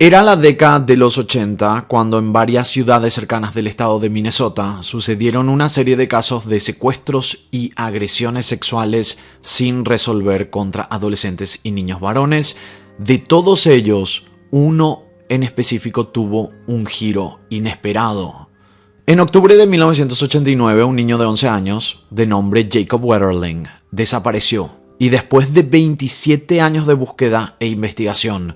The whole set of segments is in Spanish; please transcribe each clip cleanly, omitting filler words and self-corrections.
Era la década de los 80 cuando en varias ciudades cercanas del estado de Minnesota sucedieron una serie de casos de secuestros y agresiones sexuales sin resolver contra adolescentes y niños varones. De todos ellos, uno en específico tuvo un giro inesperado. En octubre de 1989, un niño de 11 años, de nombre Jacob Wetterling, desapareció y después de 27 años de búsqueda e investigación,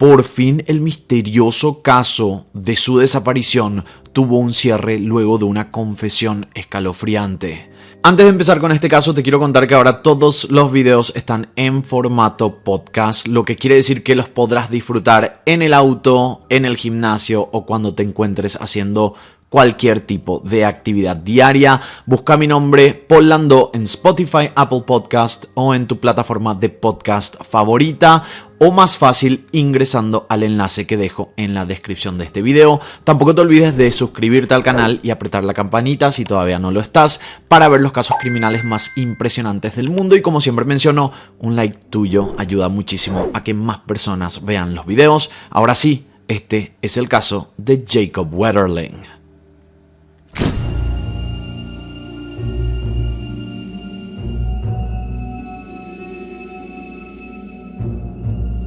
por fin el misterioso caso de su desaparición tuvo un cierre luego de una confesión escalofriante. Antes de empezar con este caso, te quiero contar que ahora todos los videos están en formato podcast, lo que quiere decir que los podrás disfrutar en el auto, en el gimnasio o cuando te encuentres haciendo cualquier tipo de actividad diaria. Busca mi nombre, Paul Landó, en Spotify, Apple Podcast o en tu plataforma de podcast favorita, o más fácil ingresando al enlace que dejo en la descripción de este video. Tampoco te olvides de suscribirte al canal y apretar la campanita si todavía no lo estás, para ver los casos criminales más impresionantes del mundo. Y como siempre menciono, un like tuyo ayuda muchísimo a que más personas vean los videos. Ahora sí, este es el caso de Jacob Wetterling.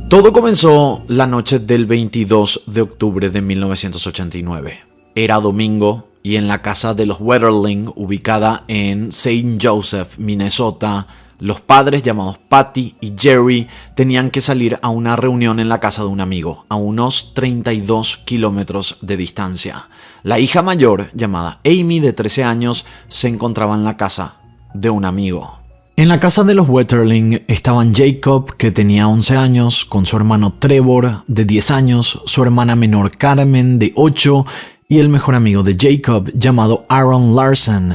Todo comenzó la noche del 22 de octubre de 1989. Era domingo y en la casa de los Wetterling, ubicada en St. Joseph, Minnesota, los padres llamados Patty y Jerry tenían que salir a una reunión en la casa de un amigo, a unos 32 kilómetros de distancia. La hija mayor, llamada Amy, de 13 años, se encontraba en la casa de un amigo. En la casa de los Wetterling estaban Jacob, que tenía 11 años, con su hermano Trevor, de 10 años, su hermana menor Carmen, de 8, y el mejor amigo de Jacob, llamado Aaron Larson.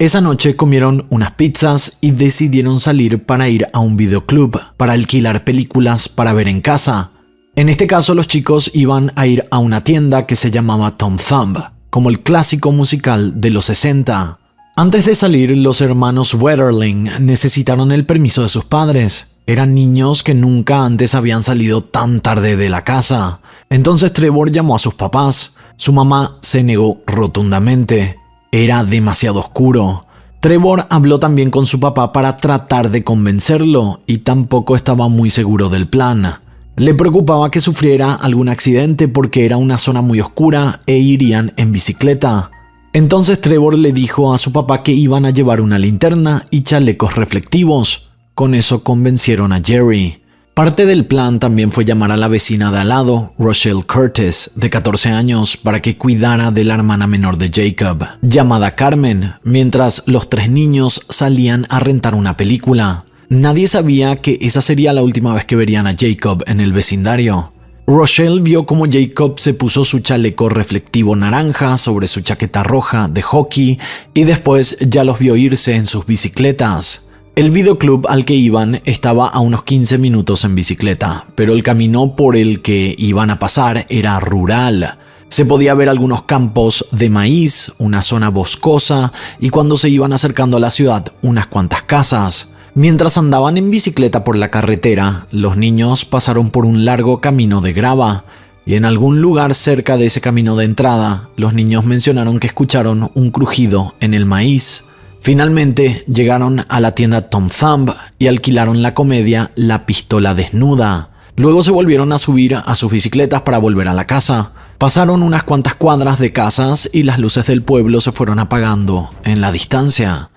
Esa noche comieron unas pizzas y decidieron salir para ir a un videoclub, para alquilar películas para ver en casa. En este caso, los chicos iban a ir a una tienda que se llamaba Tom Thumb, como el clásico musical de los 60. Antes de salir, los hermanos Wetterling necesitaron el permiso de sus padres. Eran niños que nunca antes habían salido tan tarde de la casa. Entonces Trevor llamó a sus papás. Su mamá se negó rotundamente. Era demasiado oscuro. Trevor habló también con su papá para tratar de convencerlo y tampoco estaba muy seguro del plan. Le preocupaba que sufriera algún accidente porque era una zona muy oscura e irían en bicicleta. Entonces Trevor le dijo a su papá que iban a llevar una linterna y chalecos reflectivos. Con eso convencieron a Jerry. Parte del plan también fue llamar a la vecina de al lado, Rochelle Curtis, de 14 años, para que cuidara de la hermana menor de Jacob, llamada Carmen, mientras los tres niños salían a rentar una película. Nadie sabía que esa sería la última vez que verían a Jacob en el vecindario. Rochelle vio cómo Jacob se puso su chaleco reflectivo naranja sobre su chaqueta roja de hockey y después ya los vio irse en sus bicicletas. El videoclub al que iban estaba a unos 15 minutos en bicicleta, pero el camino por el que iban a pasar era rural. Se podía ver algunos campos de maíz, una zona boscosa y cuando se iban acercando a la ciudad, unas cuantas casas. Mientras andaban en bicicleta por la carretera, los niños pasaron por un largo camino de grava y en algún lugar cerca de ese camino de entrada, los niños mencionaron que escucharon un crujido en el maíz. Finalmente llegaron a la tienda Tom Thumb y alquilaron la comedia La pistola desnuda. Luego se volvieron a subir a sus bicicletas para volver a la casa. Pasaron unas cuantas cuadras de casas y las luces del pueblo se fueron apagando en la distancia.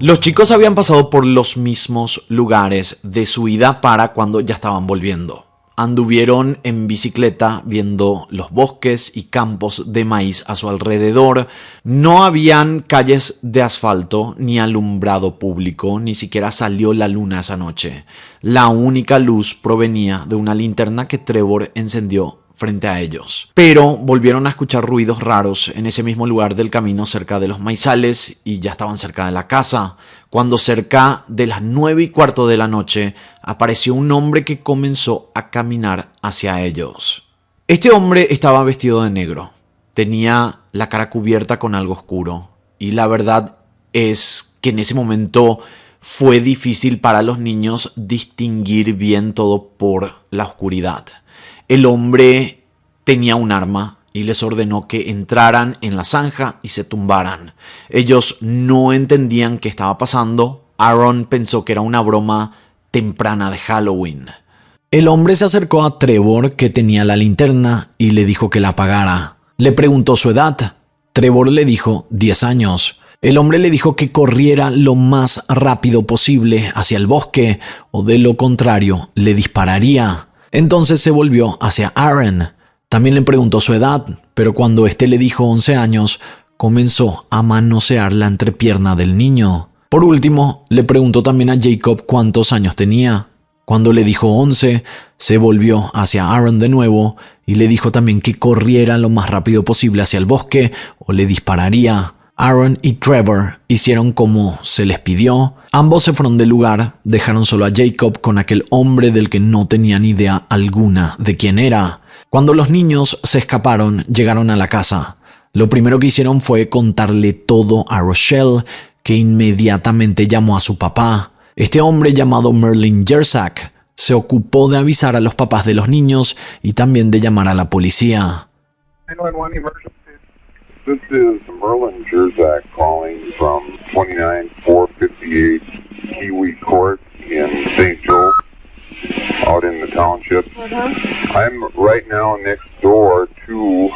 Los chicos habían pasado por los mismos lugares de su ida para cuando ya estaban volviendo. Anduvieron en bicicleta viendo los bosques y campos de maíz a su alrededor. No habían calles de asfalto ni alumbrado público, ni siquiera salió la luna esa noche. La única luz provenía de una linterna que Trevor encendió frente a ellos. Pero volvieron a escuchar ruidos raros en ese mismo lugar del camino cerca de los maizales y ya estaban cerca de la casa, cuando cerca de las 9:15 de la noche apareció un hombre que comenzó a caminar hacia ellos. Este hombre estaba vestido de negro, tenía la cara cubierta con algo oscuro y la verdad es que en ese momento fue difícil para los niños distinguir bien todo por la oscuridad. El hombre tenía un arma y les ordenó que entraran en la zanja y se tumbaran. Ellos no entendían qué estaba pasando. Aaron pensó que era una broma temprana de Halloween. El hombre se acercó a Trevor, que tenía la linterna, y le dijo que la apagara. Le preguntó su edad. Trevor le dijo 10 años. El hombre le dijo que corriera lo más rápido posible hacia el bosque, o de lo contrario, le dispararía. Entonces se volvió hacia Aaron. También le preguntó su edad, pero cuando éste le dijo 11 años, comenzó a manosear la entrepierna del niño. Por último, le preguntó también a Jacob cuántos años tenía. Cuando le dijo 11, se volvió hacia Aaron de nuevo y le dijo también que corriera lo más rápido posible hacia el bosque o le dispararía. Aaron y Trevor hicieron como se les pidió. Ambos se fueron del lugar, dejaron solo a Jacob con aquel hombre del que no tenían idea alguna de quién era. Cuando los niños se escaparon, llegaron a la casa. Lo primero que hicieron fue contarle todo a Rochelle, que inmediatamente llamó a su papá. Este hombre llamado Merlin Jersak se ocupó de avisar a los papás de los niños y también de llamar a la policía. 911 emergency. This is Merlin Jersak calling from 29458 Kiwi Court in St. Joe, out in the township. I'm right now next door to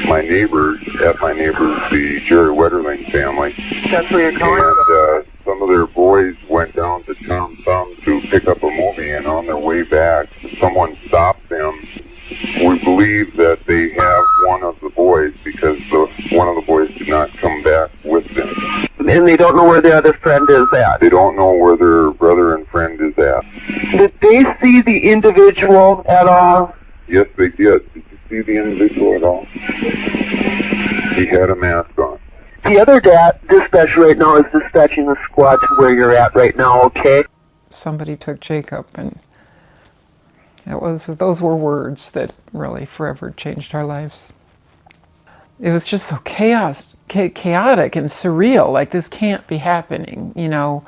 my neighbors, the Jerry Wetterling family. That's where you're calling? And some of their boys went down to Tom Thumb to pick up a movie, and on their way back, someone stopped them. We believe that they have one of the boys because one of the boys did not come back with them. And they don't know where the other friend is at? They don't know where their brother and friend is at. Did they see the individual at all? Yes, they did. Did you see the individual at all? He had a mask on. The other dispatch right now is dispatching the squad to where you're at right now, okay? Somebody took Jacob, and those were words that really forever changed our lives. It was just so chaotic and surreal, like this can't be happening, you know.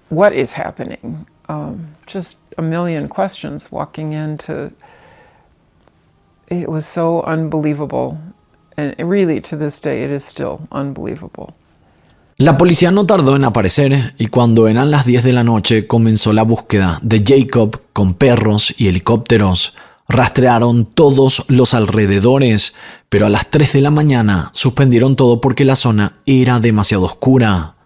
What is happening? Just a million questions walking into. It was so unbelievable, and really to this day it is still unbelievable. La policía no tardó en aparecer y cuando eran las 10 de la noche comenzó la búsqueda de Jacob con perros y helicópteros. Rastrearon todos los alrededores, pero a las 3 de la mañana suspendieron todo porque la zona era demasiado oscura.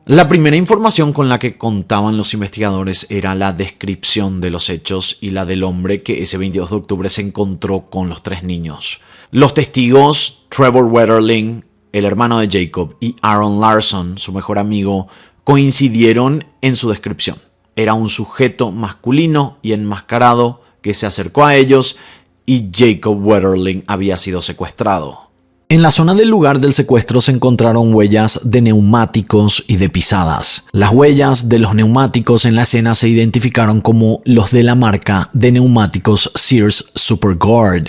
La primera información con la que contaban los investigadores era la descripción de los hechos y la del hombre que ese 22 de octubre se encontró con los 3 niños. Los testigos, Trevor Wetterling, el hermano de Jacob, y Aaron Larson, su mejor amigo, coincidieron en su descripción. Era un sujeto masculino y enmascarado que se acercó a ellos y Jacob Wetterling había sido secuestrado. En la zona del lugar del secuestro se encontraron huellas de neumáticos y de pisadas. Las huellas de los neumáticos en la escena se identificaron como los de la marca de neumáticos Sears Superguard.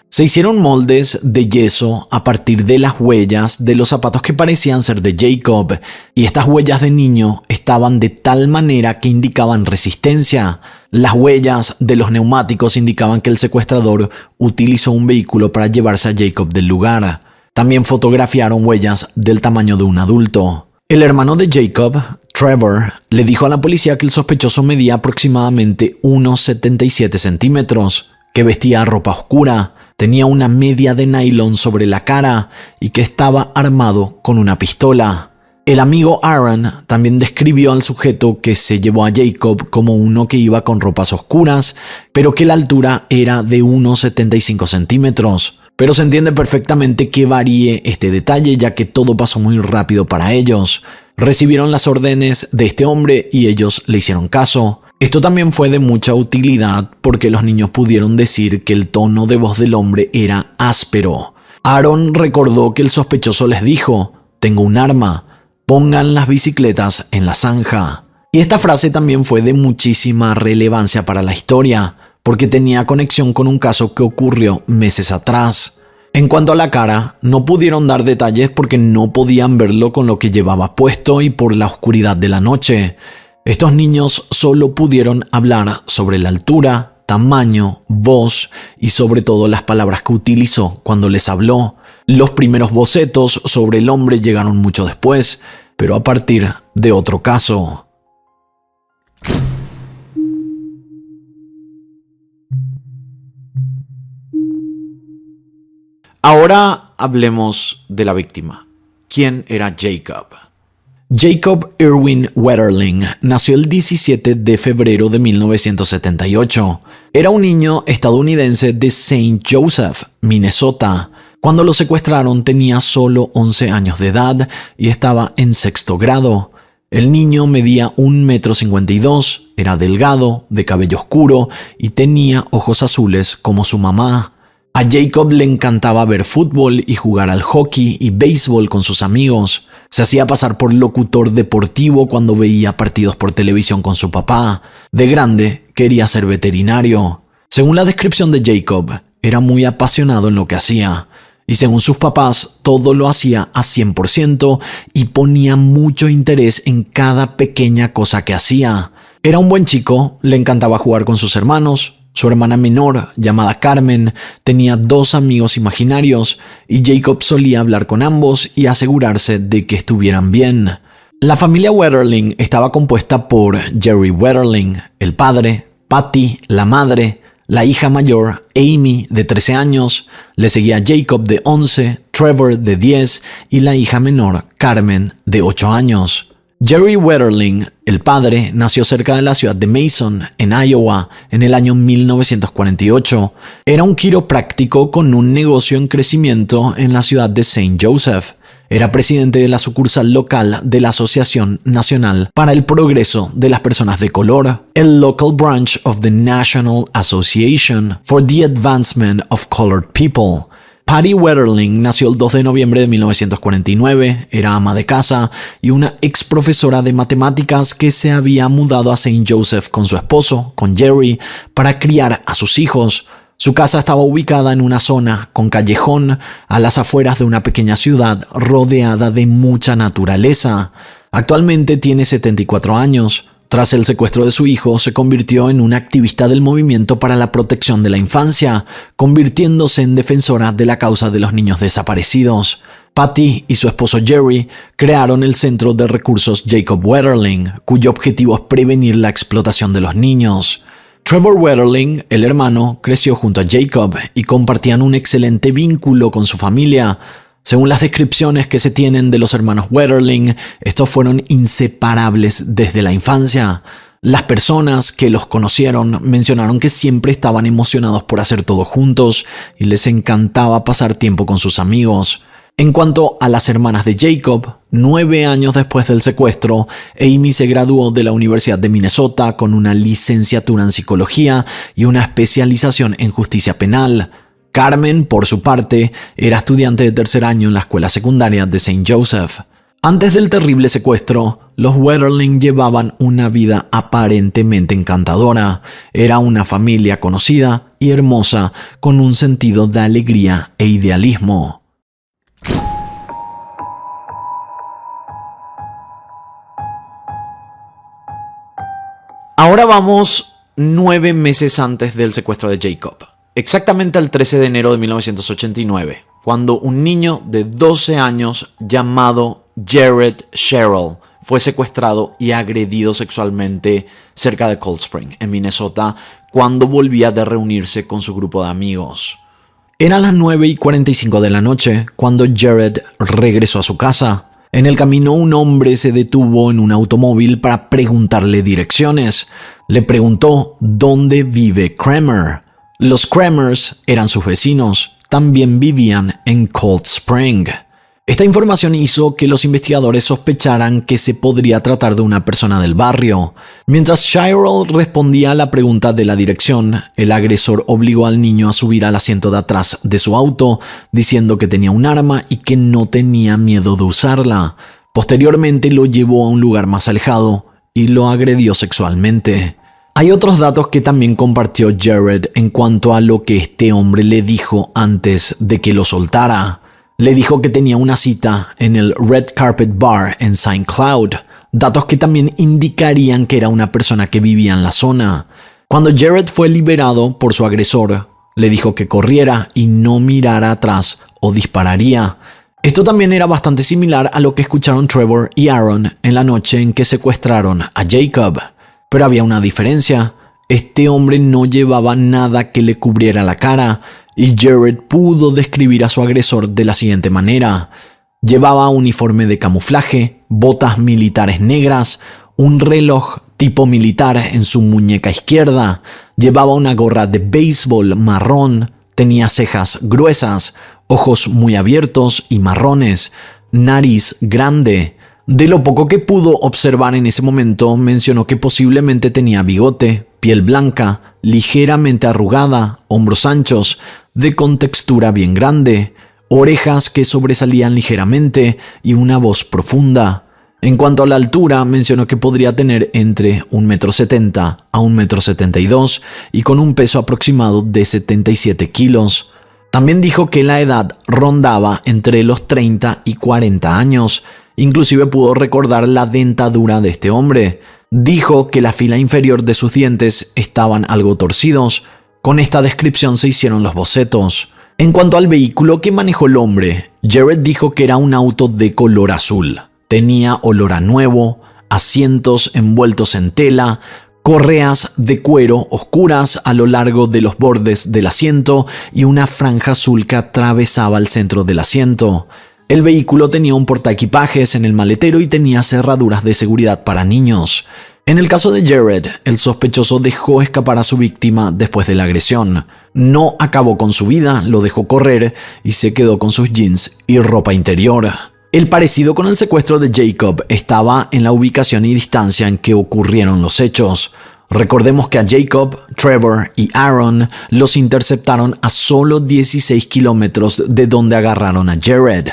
Se hicieron moldes de yeso a partir de las huellas de los zapatos que parecían ser de Jacob, y estas huellas de niño estaban de tal manera que indicaban resistencia. Las huellas de los neumáticos indicaban que el secuestrador utilizó un vehículo para llevarse a Jacob del lugar. También fotografiaron huellas del tamaño de un adulto. El hermano de Jacob, Trevor, le dijo a la policía que el sospechoso medía aproximadamente unos 77 centímetros, que vestía ropa oscura, tenía una media de nylon sobre la cara y que estaba armado con una pistola. El amigo Aaron también describió al sujeto que se llevó a Jacob como uno que iba con ropas oscuras, pero que la altura era de unos 75 centímetros. Pero se entiende perfectamente que varíe este detalle, ya que todo pasó muy rápido para ellos. Recibieron las órdenes de este hombre y ellos le hicieron caso. Esto también fue de mucha utilidad porque los niños pudieron decir que el tono de voz del hombre era áspero. Aaron recordó que el sospechoso les dijo: «Tengo un arma, pongan las bicicletas en la zanja». Y esta frase también fue de muchísima relevancia para la historia, porque tenía conexión con un caso que ocurrió meses atrás. En cuanto a la cara, no pudieron dar detalles porque no podían verlo con lo que llevaba puesto y por la oscuridad de la noche. Estos niños solo pudieron hablar sobre la altura, tamaño, voz y sobre todo las palabras que utilizó cuando les habló. Los primeros bocetos sobre el hombre llegaron mucho después, pero a partir de otro caso. Ahora hablemos de la víctima. ¿Quién era Jacob? Jacob Irwin Wetterling nació el 17 de febrero de 1978. Era un niño estadounidense de Saint Joseph, Minnesota. Cuando lo secuestraron tenía solo 11 años de edad y estaba en sexto grado. El niño medía 1,52 m, era delgado, de cabello oscuro y tenía ojos azules como su mamá. A Jacob le encantaba ver fútbol y jugar al hockey y béisbol con sus amigos. Se hacía pasar por locutor deportivo cuando veía partidos por televisión con su papá. De grande, quería ser veterinario. Según la descripción de Jacob, era muy apasionado en lo que hacía. Y según sus papás, todo lo hacía a 100% y ponía mucho interés en cada pequeña cosa que hacía. Era un buen chico, le encantaba jugar con sus hermanos. Su hermana menor, llamada Carmen, tenía 2 amigos imaginarios y Jacob solía hablar con ambos y asegurarse de que estuvieran bien. La familia Wetterling estaba compuesta por Jerry Wetterling, el padre, Patty, la madre, la hija mayor, Amy, de 13 años, le seguía Jacob, de 11, Trevor, de 10 y la hija menor, Carmen, de 8 años. Jerry Wetterling, el padre, nació cerca de la ciudad de Mason, en Iowa, en el año 1948. Era un quiropráctico con un negocio en crecimiento en la ciudad de Saint Joseph. Era presidente de la sucursal local de la Asociación Nacional para el Progreso de las Personas de Color, el Local Branch of the National Association for the Advancement of Colored People. Patty Wetterling nació el 2 de noviembre de 1949, era ama de casa y una ex profesora de matemáticas que se había mudado a Saint Joseph con su esposo, con Jerry, para criar a sus hijos. Su casa estaba ubicada en una zona con callejón a las afueras de una pequeña ciudad rodeada de mucha naturaleza. Actualmente tiene 74 años. Tras el secuestro de su hijo, se convirtió en una activista del movimiento para la protección de la infancia, convirtiéndose en defensora de la causa de los niños desaparecidos. Patty y su esposo Jerry crearon el Centro de Recursos Jacob Wetterling, cuyo objetivo es prevenir la explotación de los niños. Trevor Wetterling, el hermano, creció junto a Jacob y compartían un excelente vínculo con su familia. Según las descripciones que se tienen de los hermanos Wetterling, estos fueron inseparables desde la infancia. Las personas que los conocieron mencionaron que siempre estaban emocionados por hacer todo juntos y les encantaba pasar tiempo con sus amigos. En cuanto a las hermanas de Jacob, 9 años después del secuestro, Amy se graduó de la Universidad de Minnesota con una licenciatura en psicología y una especialización en justicia penal. Carmen, por su parte, era estudiante de 3er año en la escuela secundaria de Saint Joseph. Antes del terrible secuestro, los Wetterling llevaban una vida aparentemente encantadora. Era una familia conocida y hermosa, con un sentido de alegría e idealismo. Ahora vamos 9 meses antes del secuestro de Jacob. Exactamente el 13 de enero de 1989, cuando un niño de 12 años llamado Jared Sherrill fue secuestrado y agredido sexualmente cerca de Cold Spring, en Minnesota, cuando volvía de reunirse con su grupo de amigos. Eran las 9:45 de la noche cuando Jared regresó a su casa. En el camino, un hombre se detuvo en un automóvil para preguntarle direcciones. Le preguntó dónde vive Kramer. Los Kramers eran sus vecinos, también vivían en Cold Spring. Esta información hizo que los investigadores sospecharan que se podría tratar de una persona del barrio. Mientras Sherrill respondía a la pregunta de la dirección, el agresor obligó al niño a subir al asiento de atrás de su auto, diciendo que tenía un arma y que no tenía miedo de usarla. Posteriormente lo llevó a un lugar más alejado y lo agredió sexualmente. Hay otros datos que también compartió Jared en cuanto a lo que este hombre le dijo antes de que lo soltara. Le dijo que tenía una cita en el Red Carpet Bar en St. Cloud, datos que también indicarían que era una persona que vivía en la zona. Cuando Jared fue liberado por su agresor, le dijo que corriera y no mirara atrás o dispararía. Esto también era bastante similar a lo que escucharon Trevor y Aaron en la noche en que secuestraron a Jacob. Pero había una diferencia. Este hombre no llevaba nada que le cubriera la cara y Jared pudo describir a su agresor de la siguiente manera. Llevaba uniforme de camuflaje, botas militares negras, un reloj tipo militar en su muñeca izquierda, llevaba una gorra de béisbol marrón, tenía cejas gruesas, ojos muy abiertos y marrones, nariz grande. De lo poco que pudo observar en ese momento, mencionó que posiblemente tenía bigote, piel blanca, ligeramente arrugada, hombros anchos, de contextura bien grande, orejas que sobresalían ligeramente y una voz profunda. En cuanto a la altura, mencionó que podría tener entre 1,70 m a 1,72 m y con un peso aproximado de 77 kilos. También dijo que la edad rondaba entre los 30 y 40 años. Inclusive pudo recordar la dentadura de este hombre. Dijo que la fila inferior de sus dientes estaban algo torcidos. Con esta descripción se hicieron los bocetos. En cuanto al vehículo que manejó el hombre, Jared dijo que era un auto de color azul. Tenía olor a nuevo, asientos envueltos en tela, correas de cuero oscuras a lo largo de los bordes del asiento y una franja azul que atravesaba el centro del asiento. El vehículo tenía un portaequipajes en el maletero y tenía cerraduras de seguridad para niños. En el caso de Jared, el sospechoso dejó escapar a su víctima después de la agresión. No acabó con su vida, lo dejó correr y se quedó con sus jeans y ropa interior. El parecido con el secuestro de Jacob estaba en la ubicación y distancia en que ocurrieron los hechos. Recordemos que a Jacob, Trevor y Aaron los interceptaron a solo 16 kilómetros de donde agarraron a Jared.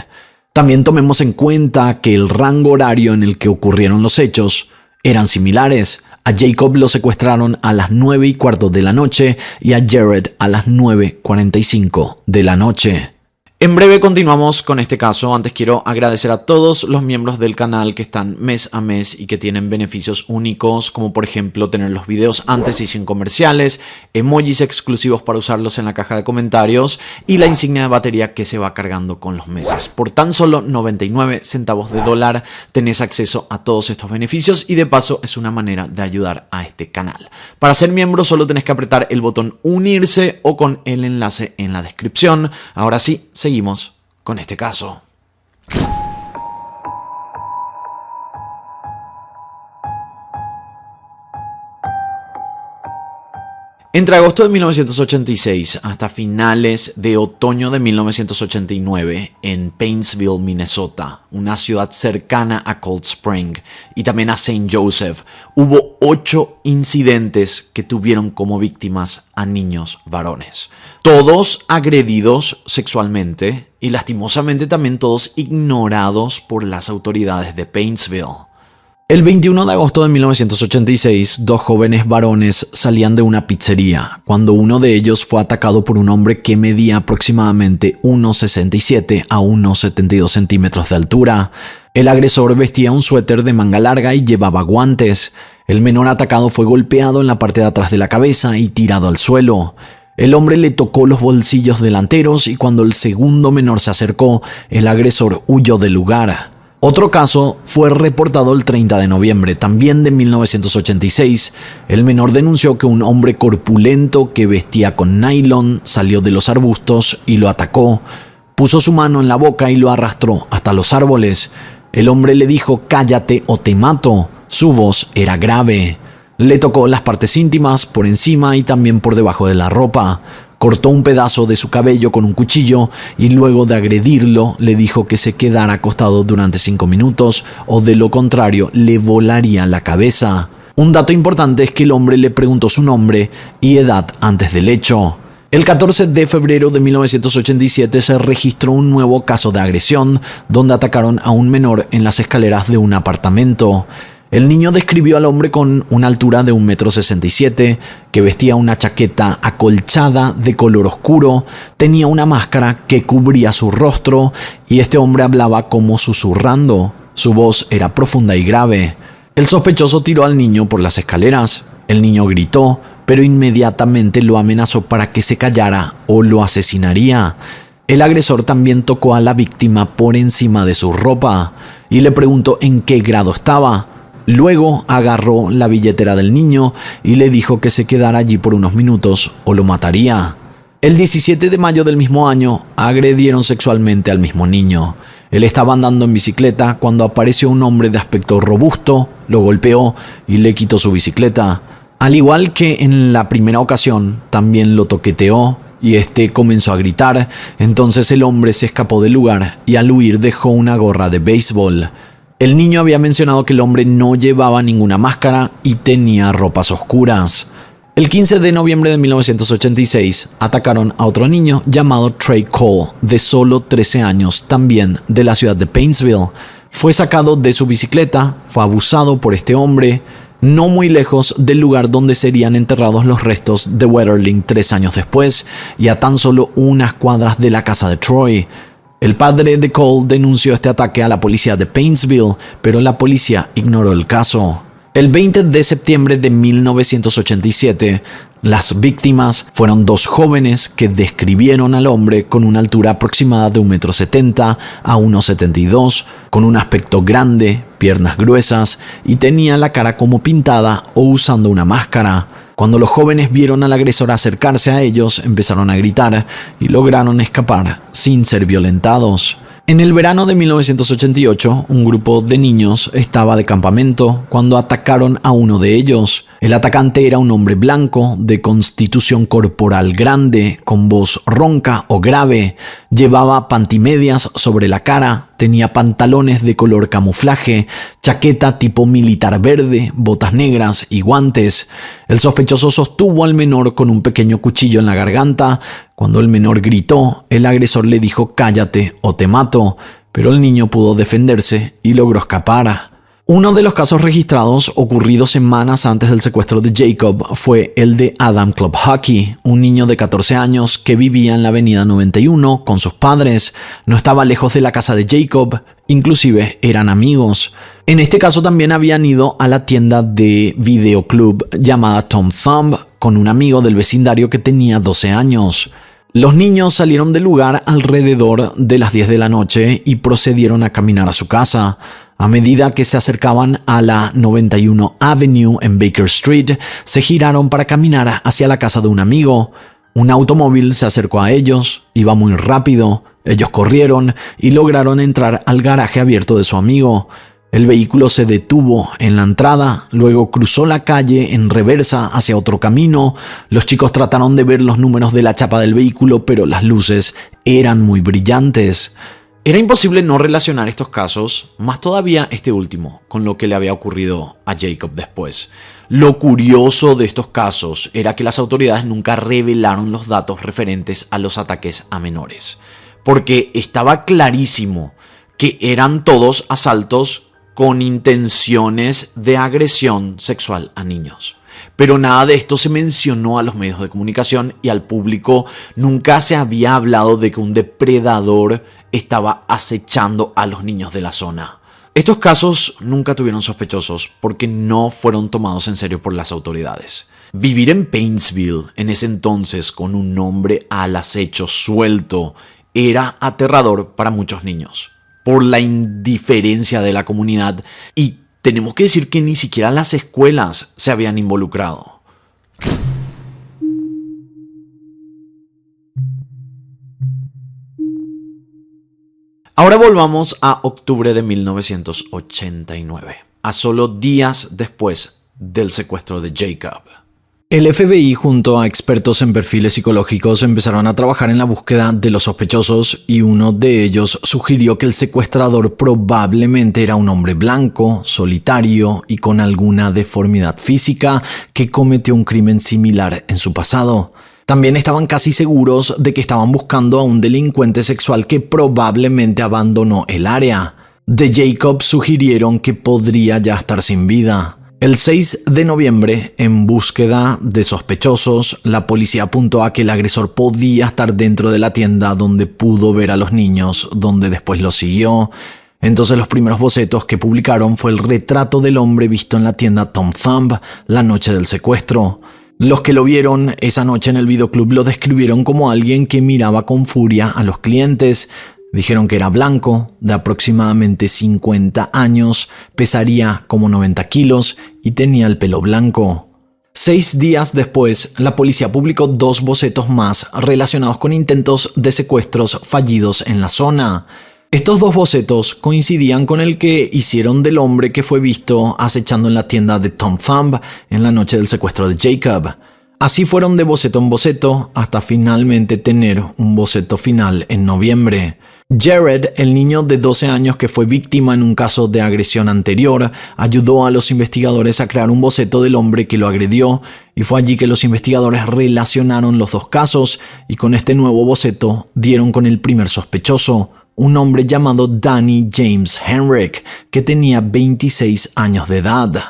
También tomemos en cuenta que el rango horario en el que ocurrieron los hechos eran similares. A Jacob lo secuestraron a las 9:15 de la noche y a Jared a las 9:45 de la noche. En breve continuamos con este caso. Antes quiero agradecer a todos los miembros del canal que están mes a mes y que tienen beneficios únicos, como por ejemplo tener los videos antes y sin comerciales, emojis exclusivos para usarlos en la caja de comentarios y la insignia de batería que se va cargando con los meses. Por tan solo 99 centavos de dólar tenés acceso a todos estos beneficios y de paso es una manera de ayudar a este canal. Para ser miembro solo tenés que apretar el botón unirse o con el enlace en la descripción. Ahora sí, seguimos con este caso. Entre agosto de 1986 hasta finales de otoño de 1989, en Paintsville, Minnesota, una ciudad cercana a Cold Spring y también a St. Joseph, hubo 8 incidentes que tuvieron como víctimas a niños varones. Todos agredidos sexualmente y lastimosamente también todos ignorados por las autoridades de Paintsville. El 21 de agosto de 1986, 2 jóvenes varones salían de una pizzería cuando uno de ellos fue atacado por un hombre que medía aproximadamente 1,67 a 1,72 centímetros de altura. El agresor vestía un suéter de manga larga y llevaba guantes. El menor atacado fue golpeado en la parte de atrás de la cabeza y tirado al suelo. El hombre le tocó los bolsillos delanteros y cuando el segundo menor se acercó, el agresor huyó del lugar. Otro caso fue reportado el 30 de noviembre, también de 1986. El menor denunció que un hombre corpulento que vestía con nylon salió de los arbustos y lo atacó. Puso su mano en la boca y lo arrastró hasta los árboles. El hombre le dijo «cállate o te mato». Su voz era grave. Le tocó las partes íntimas por encima y también por debajo de la ropa. Cortó un pedazo de su cabello con un cuchillo y luego de agredirlo le dijo que se quedara acostado durante 5 minutos o de lo contrario le volaría la cabeza. Un dato importante es que el hombre le preguntó su nombre y edad antes del hecho. El 14 de febrero de 1987 se registró un nuevo caso de agresión donde atacaron a un menor en las escaleras de un apartamento. El niño describió al hombre con una altura de 1,67 m, que vestía una chaqueta acolchada de color oscuro, tenía una máscara que cubría su rostro y este hombre hablaba como susurrando. Su voz era profunda y grave. El sospechoso tiró al niño por las escaleras. El niño gritó, pero inmediatamente lo amenazó para que se callara o lo asesinaría. El agresor también tocó a la víctima por encima de su ropa y le preguntó en qué grado estaba. Luego agarró la billetera del niño y le dijo que se quedara allí por unos minutos o lo mataría. El 17 de mayo del mismo año agredieron sexualmente al mismo niño. Él estaba andando en bicicleta cuando apareció un hombre de aspecto robusto, lo golpeó y le quitó su bicicleta. Al igual que en la primera ocasión, también lo toqueteó y este comenzó a gritar. Entonces el hombre se escapó del lugar y al huir dejó una gorra de béisbol. El niño había mencionado que el hombre no llevaba ninguna máscara y tenía ropas oscuras. El 15 de noviembre de 1986 atacaron a otro niño llamado Trey Cole, de solo 13 años, también de la ciudad de Paintsville. Fue sacado de su bicicleta, fue abusado por este hombre, no muy lejos del lugar donde serían enterrados los restos de Wetterling 3 años después y a tan solo unas cuadras de la casa de Troy. El padre de Cole denunció este ataque a la policía de Paintsville, pero la policía ignoró el caso. El 20 de septiembre de 1987, las víctimas fueron 2 jóvenes que describieron al hombre con una altura aproximada de 1,70 m a 1,72 m, con un aspecto grande, piernas gruesas y tenía la cara como pintada o usando una máscara. Cuando los jóvenes vieron al agresor acercarse a ellos, empezaron a gritar y lograron escapar sin ser violentados. En el verano de 1988, un grupo de niños estaba de campamento cuando atacaron a uno de ellos. El atacante era un hombre blanco, de constitución corporal grande, con voz ronca o grave. Llevaba pantimedias sobre la cara, tenía pantalones de color camuflaje, chaqueta tipo militar verde, botas negras y guantes. El sospechoso sostuvo al menor con un pequeño cuchillo en la garganta. Cuando el menor gritó, el agresor le dijo «cállate o te mato», pero el niño pudo defenderse y logró escapar. Uno de los casos registrados ocurridos semanas antes del secuestro de Jacob fue el de Adam Klobhaki, un niño de 14 años que vivía en la avenida 91 con sus padres. No estaba lejos de la casa de Jacob, inclusive eran amigos. En este caso también habían ido a la tienda de videoclub llamada Tom Thumb con un amigo del vecindario que tenía 12 años. Los niños salieron del lugar alrededor de las 10 de la noche y procedieron a caminar a su casa. A medida que se acercaban a la 91 Avenue en Baker Street, se giraron para caminar hacia la casa de un amigo. Un automóvil se acercó a ellos, iba muy rápido. Ellos corrieron y lograron entrar al garaje abierto de su amigo. El vehículo se detuvo en la entrada, luego cruzó la calle en reversa hacia otro camino. Los chicos trataron de ver los números de la chapa del vehículo, pero las luces eran muy brillantes. Era imposible no relacionar estos casos, más todavía este último, con lo que le había ocurrido a Jacob después. Lo curioso de estos casos era que las autoridades nunca revelaron los datos referentes a los ataques a menores, porque estaba clarísimo que eran todos asaltos con intenciones de agresión sexual a niños. Pero nada de esto se mencionó a los medios de comunicación y al público. Nunca se había hablado de que un depredador estaba acechando a los niños de la zona. Estos casos nunca tuvieron sospechosos porque no fueron tomados en serio por las autoridades. Vivir en Paintsville en ese entonces con un hombre al acecho suelto era aterrador para muchos niños, por la indiferencia de la comunidad, y tenemos que decir que ni siquiera las escuelas se habían involucrado. Ahora volvamos a octubre de 1989, a solo días después del secuestro de Jacob. El FBI junto a expertos en perfiles psicológicos empezaron a trabajar en la búsqueda de los sospechosos y uno de ellos sugirió que el secuestrador probablemente era un hombre blanco, solitario y con alguna deformidad física que cometió un crimen similar en su pasado. También estaban casi seguros de que estaban buscando a un delincuente sexual que probablemente abandonó el área. de Jacob sugirieron que podría ya estar sin vida. El 6 de noviembre, en búsqueda de sospechosos, la policía apuntó a que el agresor podía estar dentro de la tienda donde pudo ver a los niños, donde después los siguió. Entonces los primeros bocetos que publicaron fue el retrato del hombre visto en la tienda Tom Thumb la noche del secuestro. Los que lo vieron esa noche en el videoclub lo describieron como alguien que miraba con furia a los clientes. Dijeron que era blanco, de aproximadamente 50 años, pesaría como 90 kilos y tenía el pelo blanco. 6 días después, la policía publicó 2 bocetos más relacionados con intentos de secuestros fallidos en la zona. Estos 2 bocetos coincidían con el que hicieron del hombre que fue visto acechando en la tienda de Tom Thumb en la noche del secuestro de Jacob. Así fueron de boceto en boceto hasta finalmente tener un boceto final en noviembre. Jared, el niño de 12 años que fue víctima en un caso de agresión anterior, ayudó a los investigadores a crear un boceto del hombre que lo agredió, y fue allí que los investigadores relacionaron los 2 casos y con este nuevo boceto dieron con el primer sospechoso, un hombre llamado Danny James Henrik, que tenía 26 años de edad.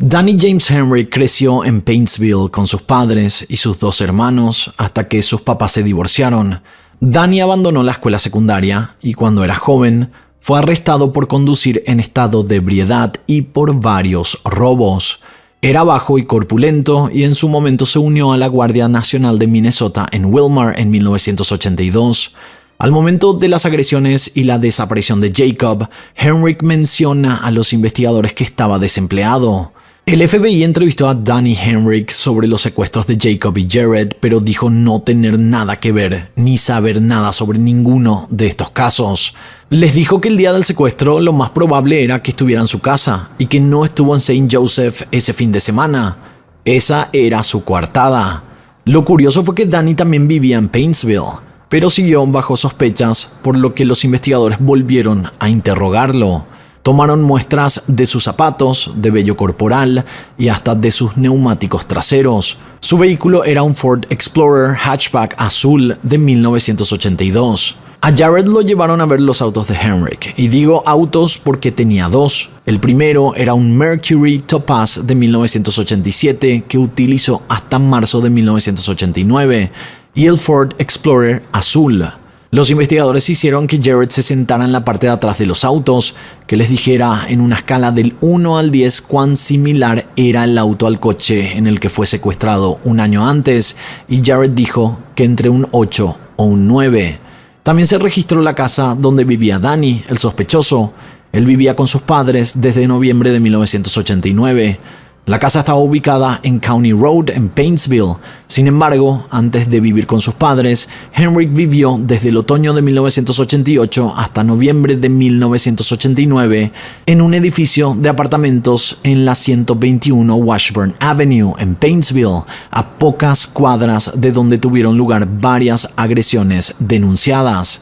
Danny James Henrik creció en Paintsville con sus padres y sus 2 hermanos hasta que sus papás se divorciaron. Danny abandonó la escuela secundaria y cuando era joven fue arrestado por conducir en estado de ebriedad y por varios robos. Era bajo y corpulento y en su momento se unió a la Guardia Nacional de Minnesota en Wilmar en 1982. Al momento de las agresiones y la desaparición de Jacob, Henrik menciona a los investigadores que estaba desempleado. El FBI entrevistó a Danny Henrik sobre los secuestros de Jacob y Jared, pero dijo no tener nada que ver ni saber nada sobre ninguno de estos casos. Les dijo que el día del secuestro lo más probable era que estuviera en su casa y que no estuvo en St. Joseph ese fin de semana. Esa era su coartada. Lo curioso fue que Danny también vivía en Paintsville, pero siguió bajo sospechas, por lo que los investigadores volvieron a interrogarlo. Tomaron muestras de sus zapatos, de vello corporal y hasta de sus neumáticos traseros. Su vehículo era un Ford Explorer hatchback azul de 1982. A Jared lo llevaron a ver los autos de Henrik, y digo autos porque tenía 2. El primero era un Mercury Topaz de 1987 que utilizó hasta marzo de 1989 y el Ford Explorer azul. Los investigadores hicieron que Jared se sentara en la parte de atrás de los autos, que les dijera en una escala del 1 al 10 cuán similar era el auto al coche en el que fue secuestrado un año antes, y Jared dijo que entre un 8 o un 9. También se registró la casa donde vivía Danny, el sospechoso. Él vivía con sus padres desde noviembre de 1989. La casa estaba ubicada en County Road, en Paintsville. Sin embargo, antes de vivir con sus padres, Henrik vivió desde el otoño de 1988 hasta noviembre de 1989 en un edificio de apartamentos en la 121 Washburn Avenue, en Paintsville, a pocas cuadras de donde tuvieron lugar varias agresiones denunciadas.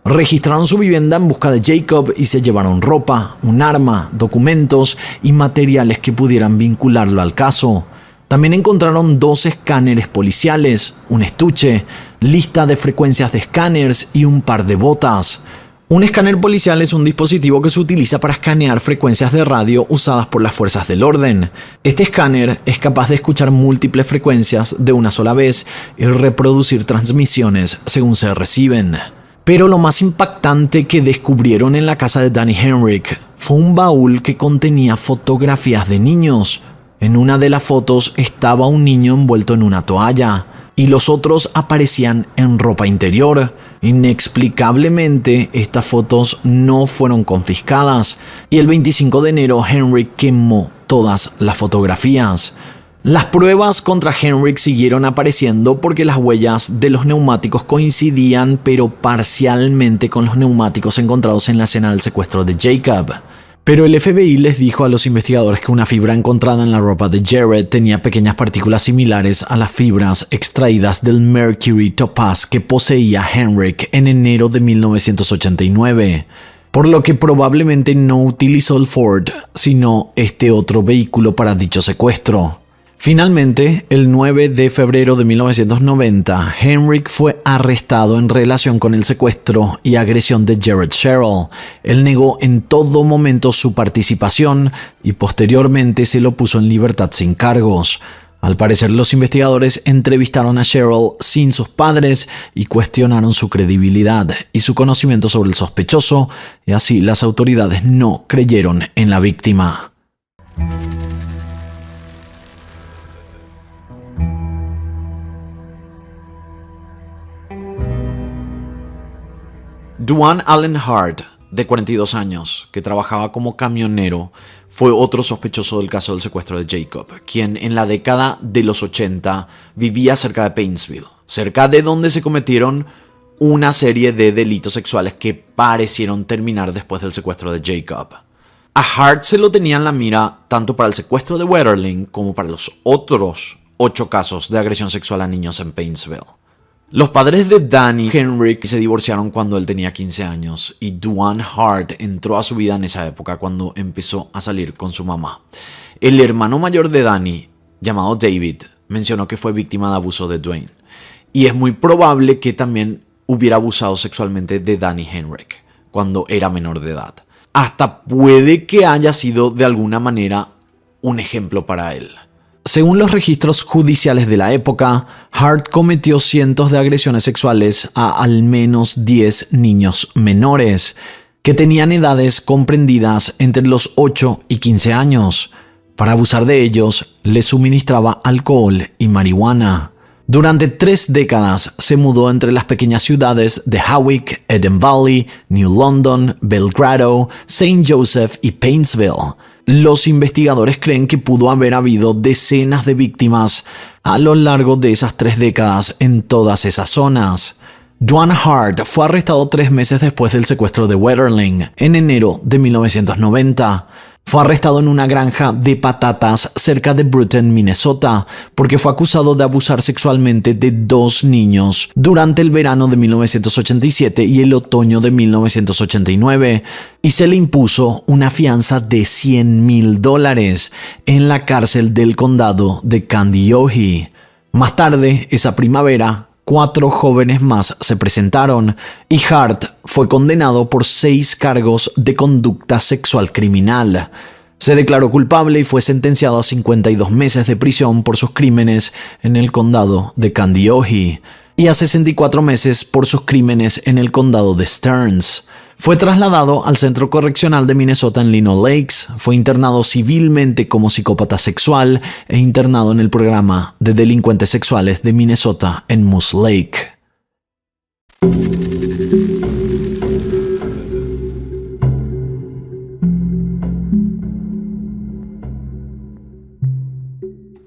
Registraron su vivienda en busca de Jacob y se llevaron ropa, un arma, documentos y materiales que pudieran vincularlo al caso. También encontraron 2 escáneres policiales, un estuche, lista de frecuencias de escáneres y un par de botas. Un escáner policial es un dispositivo que se utiliza para escanear frecuencias de radio usadas por las fuerzas del orden. Este escáner es capaz de escuchar múltiples frecuencias de una sola vez y reproducir transmisiones según se reciben. Pero lo más impactante que descubrieron en la casa de Danny Henrik fue un baúl que contenía fotografías de niños. En una de las fotos estaba un niño envuelto en una toalla y los otros aparecían en ropa interior. Inexplicablemente, estas fotos no fueron confiscadas y el 25 de enero Henrik quemó todas las fotografías. Las pruebas contra Henrik siguieron apareciendo porque las huellas de los neumáticos coincidían pero parcialmente con los neumáticos encontrados en la escena del secuestro de Jacob. Pero el FBI les dijo a los investigadores que una fibra encontrada en la ropa de Jared tenía pequeñas partículas similares a las fibras extraídas del Mercury Topaz que poseía Henrik en enero de 1989. Por lo que probablemente no utilizó el Ford, sino este otro vehículo para dicho secuestro. Finalmente, el 9 de febrero de 1990, Henrik fue arrestado en relación con el secuestro y agresión de Jared Sherrill. Él negó en todo momento su participación y posteriormente se lo puso en libertad sin cargos. Al parecer, los investigadores entrevistaron a Sherrill sin sus padres y cuestionaron su credibilidad y su conocimiento sobre el sospechoso, y así las autoridades no creyeron en la víctima. Duane Allen Hart, de 42 años, que trabajaba como camionero, fue otro sospechoso del caso del secuestro de Jacob, quien en la década de los 80 vivía cerca de Paintsville, cerca de donde se cometieron una serie de delitos sexuales que parecieron terminar después del secuestro de Jacob. A Hart se lo tenía en la mira tanto para el secuestro de Wetterling como para los otros 8 casos de agresión sexual a niños en Paintsville. Los padres de Danny Henrik se divorciaron cuando él tenía 15 años y Duane Hart entró a su vida en esa época cuando empezó a salir con su mamá. El hermano mayor de Danny, llamado David, mencionó que fue víctima de abuso de Duane y es muy probable que también hubiera abusado sexualmente de Danny Henrik cuando era menor de edad. Hasta puede que haya sido de alguna manera un ejemplo para él. Según los registros judiciales de la época, Hart cometió cientos de agresiones sexuales a al menos 10 niños menores, que tenían edades comprendidas entre los 8 y 15 años. Para abusar de ellos, les suministraba alcohol y marihuana. Durante 3 décadas se mudó entre las pequeñas ciudades de Hawick, Eden Valley, New London, Belgrado, St. Joseph y Paintsville. Los investigadores creen que pudo haber habido decenas de víctimas a lo largo de esas 3 décadas en todas esas zonas. Duane Hart fue arrestado 3 meses después del secuestro de Wetterling, en enero de 1990. Fue arrestado en una granja de patatas cerca de Brewton, Minnesota, porque fue acusado de abusar sexualmente de 2 niños durante el verano de 1987 y el otoño de 1989, y se le impuso una fianza de $100,000 en la cárcel del condado de Kandiyohi. Más tarde, esa primavera, 4 jóvenes más se presentaron y Hart fue condenado por 6 cargos de conducta sexual criminal. Se declaró culpable y fue sentenciado a 52 meses de prisión por sus crímenes en el condado de Kandiyohi y a 64 meses por sus crímenes en el condado de Stearns. Fue trasladado al Centro Correccional de Minnesota en Lino Lakes, fue internado civilmente como psicópata sexual e internado en el programa de delincuentes sexuales de Minnesota en Moose Lake.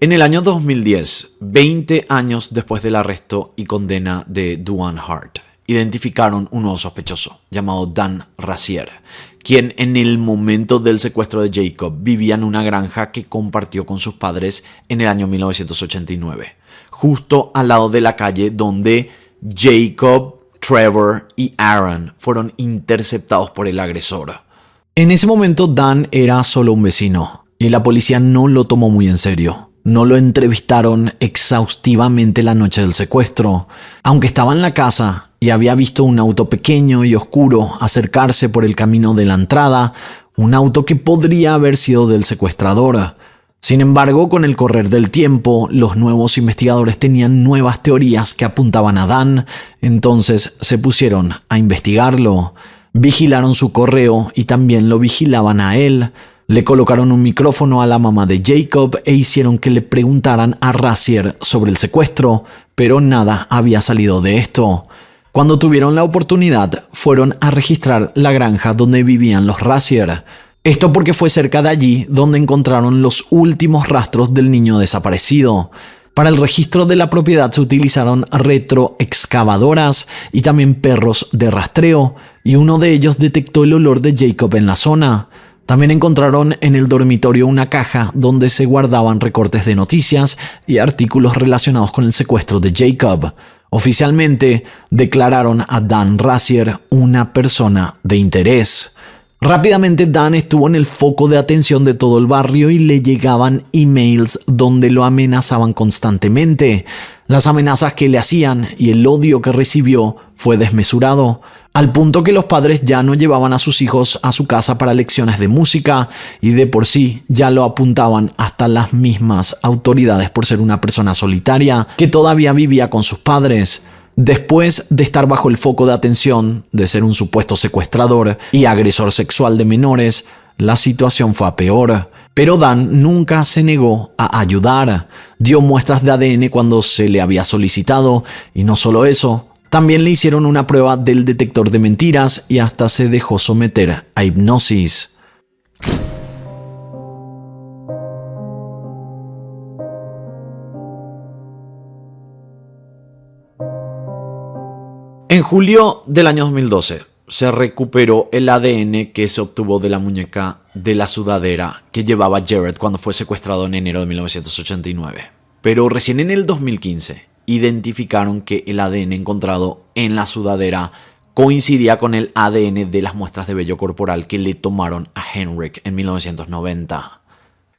En el año 2010, 20 años después del arresto y condena de Duane Hart, identificaron un nuevo sospechoso llamado Dan Razier, quien en el momento del secuestro de Jacob vivía en una granja que compartió con sus padres en el año 1989, justo al lado de la calle donde Jacob, Trevor y Aaron fueron interceptados por el agresor. En ese momento Dan era solo un vecino y la policía no lo tomó muy en serio. No lo entrevistaron exhaustivamente la noche del secuestro, aunque estaba en la casa y había visto un auto pequeño y oscuro acercarse por el camino de la entrada, un auto que podría haber sido del secuestrador. Sin embargo, con el correr del tiempo, los nuevos investigadores tenían nuevas teorías que apuntaban a Dan, entonces se pusieron a investigarlo. Vigilaron su correo y también lo vigilaban a él. Le colocaron un micrófono a la mamá de Jacob e hicieron que le preguntaran a Razier sobre el secuestro, pero nada había salido de esto. Cuando tuvieron la oportunidad, fueron a registrar la granja donde vivían los Razier. Esto porque fue cerca de allí donde encontraron los últimos rastros del niño desaparecido. Para el registro de la propiedad se utilizaron retroexcavadoras y también perros de rastreo, y uno de ellos detectó el olor de Jacob en la zona. También encontraron en el dormitorio una caja donde se guardaban recortes de noticias y artículos relacionados con el secuestro de Jacob. Oficialmente declararon a Dan Razier una persona de interés. Rápidamente Dan estuvo en el foco de atención de todo el barrio y le llegaban emails donde lo amenazaban constantemente. Las amenazas que le hacían y el odio que recibió fue desmesurado, al punto que los padres ya no llevaban a sus hijos a su casa para lecciones de música y de por sí ya lo apuntaban hasta las mismas autoridades por ser una persona solitaria que todavía vivía con sus padres. Después de estar bajo el foco de atención, de ser un supuesto secuestrador y agresor sexual de menores, la situación fue a peor. Pero Dan nunca se negó a ayudar. Dio muestras de ADN cuando se le había solicitado, y no solo eso, también le hicieron una prueba del detector de mentiras y hasta se dejó someter a hipnosis. En julio del año 2012 se recuperó el ADN que se obtuvo de la muñeca de la sudadera que llevaba Jared cuando fue secuestrado en enero de 1989. Pero recién en el 2015 identificaron que el ADN encontrado en la sudadera coincidía con el ADN de las muestras de vello corporal que le tomaron a Henrik en 1990.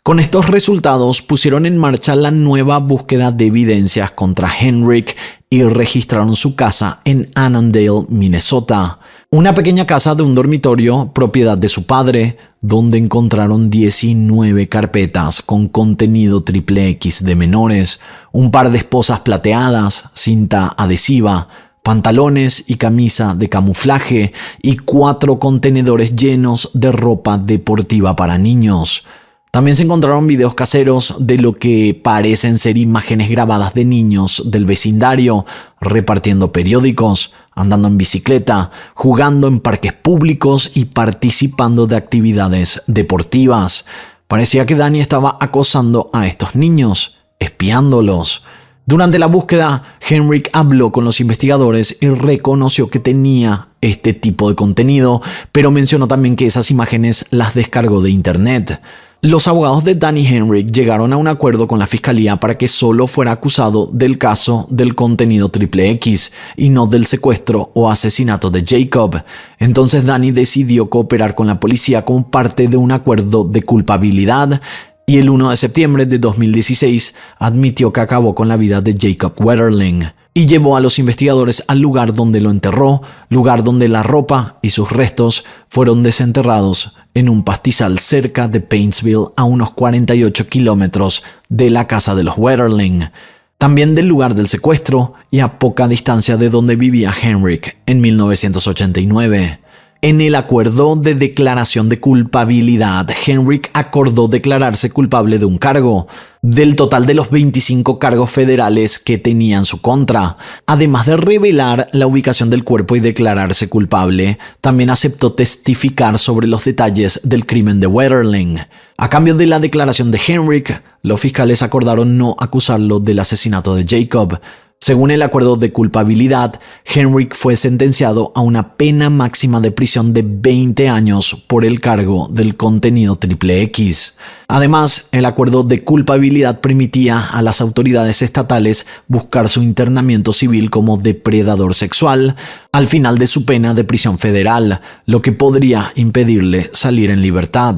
Con estos resultados pusieron en marcha la nueva búsqueda de evidencias contra Henrik y registraron su casa en Annandale, Minnesota. Una pequeña casa de un dormitorio, propiedad de su padre, donde encontraron 19 carpetas con contenido XXX de menores, un par de esposas plateadas, cinta adhesiva, pantalones y camisa de camuflaje y 4 contenedores llenos de ropa deportiva para niños. También se encontraron videos caseros de lo que parecen ser imágenes grabadas de niños del vecindario, repartiendo periódicos, andando en bicicleta, jugando en parques públicos y participando de actividades deportivas. Parecía que Danny estaba acosando a estos niños, espiándolos. Durante la búsqueda, Henrik habló con los investigadores y reconoció que tenía este tipo de contenido, pero mencionó también que esas imágenes las descargó de internet. Los abogados de Danny Henrik llegaron a un acuerdo con la fiscalía para que solo fuera acusado del caso del contenido XXX y no del secuestro o asesinato de Jacob. Entonces Danny decidió cooperar con la policía como parte de un acuerdo de culpabilidad y el 1 de septiembre de 2016 admitió que acabó con la vida de Jacob Wetterling y llevó a los investigadores al lugar donde lo enterró, lugar donde la ropa y sus restos fueron desenterrados en un pastizal cerca de Paintsville, a unos 48 kilómetros de la casa de los Wetterling, también del lugar del secuestro y a poca distancia de donde vivía Henrik en 1989. En el acuerdo de declaración de culpabilidad, Henrik acordó declararse culpable de un cargo, del total de los 25 cargos federales que tenía en su contra. Además de revelar la ubicación del cuerpo y declararse culpable, también aceptó testificar sobre los detalles del crimen de Wetterling. A cambio de la declaración de Henrik, los fiscales acordaron no acusarlo del asesinato de Jacob. Según el acuerdo de culpabilidad, Henrik fue sentenciado a una pena máxima de prisión de 20 años por el cargo del contenido XXX. Además, el acuerdo de culpabilidad permitía a las autoridades estatales buscar su internamiento civil como depredador sexual al final de su pena de prisión federal, lo que podría impedirle salir en libertad.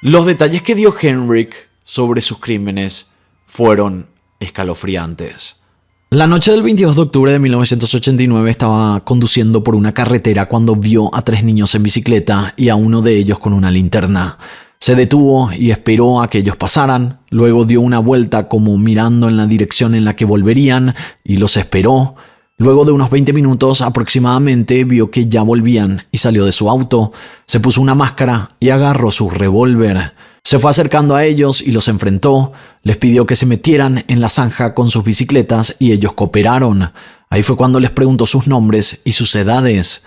Los detalles que dio Henrik sobre sus crímenes fueron escalofriantes. La noche del 22 de octubre de 1989 estaba conduciendo por una carretera cuando vio a 3 niños en bicicleta y a uno de ellos con una linterna. Se detuvo y esperó a que ellos pasaran, luego dio una vuelta como mirando en la dirección en la que volverían y los esperó. Luego de unos 20 minutos aproximadamente vio que ya volvían y salió de su auto, se puso una máscara y agarró su revólver. Se fue acercando a ellos y los enfrentó, les pidió que se metieran en la zanja con sus bicicletas y ellos cooperaron. Ahí fue cuando les preguntó sus nombres y sus edades.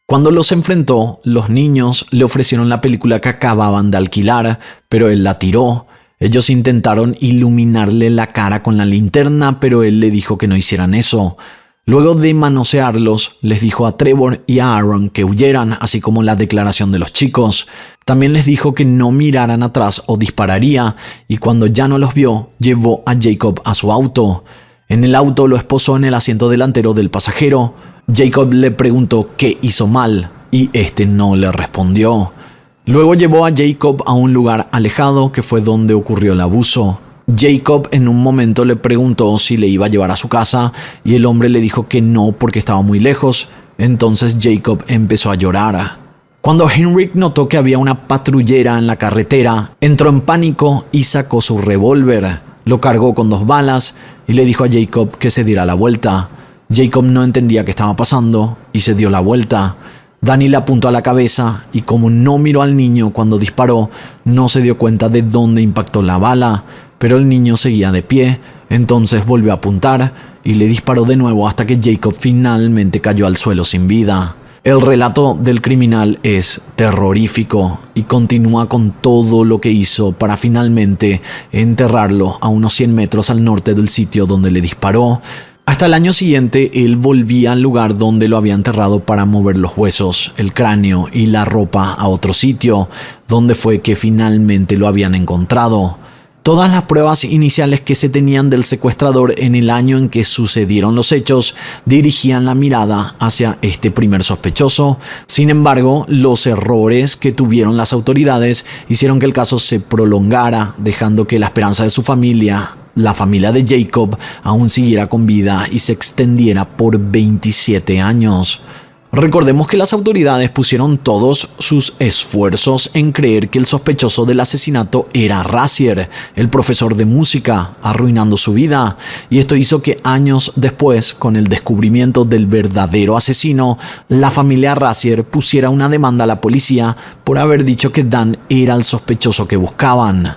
Cuando los enfrentó, los niños le ofrecieron la película que acababan de alquilar, pero él la tiró. Ellos intentaron iluminarle la cara con la linterna, pero él le dijo que no hicieran eso. Luego de manosearlos, les dijo a Trevor y a Aaron que huyeran, así como la declaración de los chicos. También les dijo que no miraran atrás o dispararía, y cuando ya no los vio, llevó a Jacob a su auto. En el auto lo esposó en el asiento delantero del pasajero. Jacob le preguntó qué hizo mal, y este no le respondió. Luego llevó a Jacob a un lugar alejado que fue donde ocurrió el abuso. Jacob en un momento le preguntó si le iba a llevar a su casa y el hombre le dijo que no porque estaba muy lejos. Entonces Jacob empezó a llorar. Cuando Henrik notó que había una patrullera en la carretera, entró en pánico y sacó su revólver. Lo cargó con 2 balas y le dijo a Jacob que se diera la vuelta. Jacob no entendía qué estaba pasando y se dio la vuelta. Danny le apuntó a la cabeza y como no miró al niño cuando disparó, no se dio cuenta de dónde impactó la bala, pero el niño seguía de pie. Entonces volvió a apuntar y le disparó de nuevo hasta que Jacob finalmente cayó al suelo sin vida. El relato del criminal es terrorífico y continúa con todo lo que hizo para finalmente enterrarlo a unos 100 metros al norte del sitio donde le disparó. Hasta el año siguiente, él volvía al lugar donde lo había enterrado para mover los huesos, el cráneo y la ropa a otro sitio, donde fue que finalmente lo habían encontrado. Todas las pruebas iniciales que se tenían del secuestrador en el año en que sucedieron los hechos dirigían la mirada hacia este primer sospechoso. Sin embargo, los errores que tuvieron las autoridades hicieron que el caso se prolongara, dejando que la esperanza de su familia, la familia de Jacob, aún siguiera con vida y se extendiera por 27 años. Recordemos que las autoridades pusieron todos sus esfuerzos en creer que el sospechoso del asesinato era Razier, el profesor de música, arruinando su vida, y esto hizo que años después, con el descubrimiento del verdadero asesino, la familia Razier pusiera una demanda a la policía por haber dicho que Dan era el sospechoso que buscaban.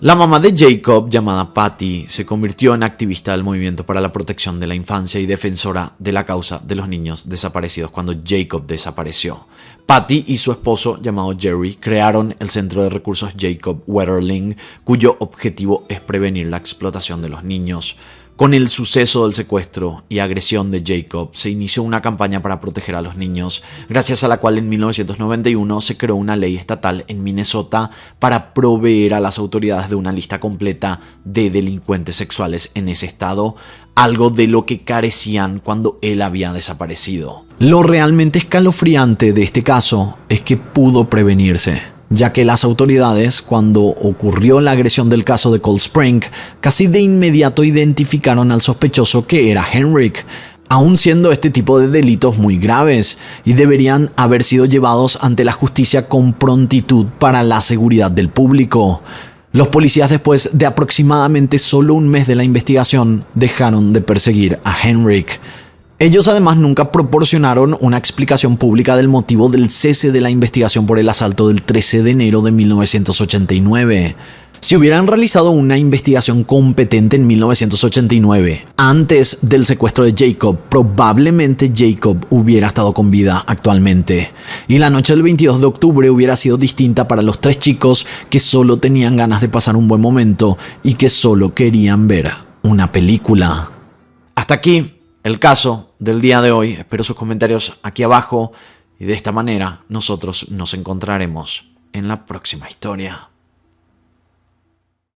La mamá de Jacob, llamada Patty, se convirtió en activista del movimiento para la protección de la infancia y defensora de la causa de los niños desaparecidos cuando Jacob desapareció. Patty y su esposo, llamado Jerry, crearon el Centro de Recursos Jacob Wetterling, cuyo objetivo es prevenir la explotación de los niños. Con el suceso del secuestro y agresión de Jacob, se inició una campaña para proteger a los niños, gracias a la cual en 1991 se creó una ley estatal en Minnesota para proveer a las autoridades de una lista completa de delincuentes sexuales en ese estado, algo de lo que carecían cuando él había desaparecido. Lo realmente escalofriante de este caso es que pudo prevenirse, ya que las autoridades, cuando ocurrió la agresión del caso de Cold Spring, casi de inmediato identificaron al sospechoso que era Henrik, aun siendo este tipo de delitos muy graves, y deberían haber sido llevados ante la justicia con prontitud para la seguridad del público. Los policías, después de aproximadamente solo un mes de la investigación, dejaron de perseguir a Henrik. Ellos además nunca proporcionaron una explicación pública del motivo del cese de la investigación por el asalto del 13 de enero de 1989. Si hubieran realizado una investigación competente en 1989, antes del secuestro de Jacob, probablemente Jacob hubiera estado con vida actualmente. Y la noche del 22 de octubre hubiera sido distinta para los 3 chicos que solo tenían ganas de pasar un buen momento y que solo querían ver una película. Hasta aquí el caso del día de hoy. Espero sus comentarios aquí abajo y de esta manera nosotros nos encontraremos en la próxima historia.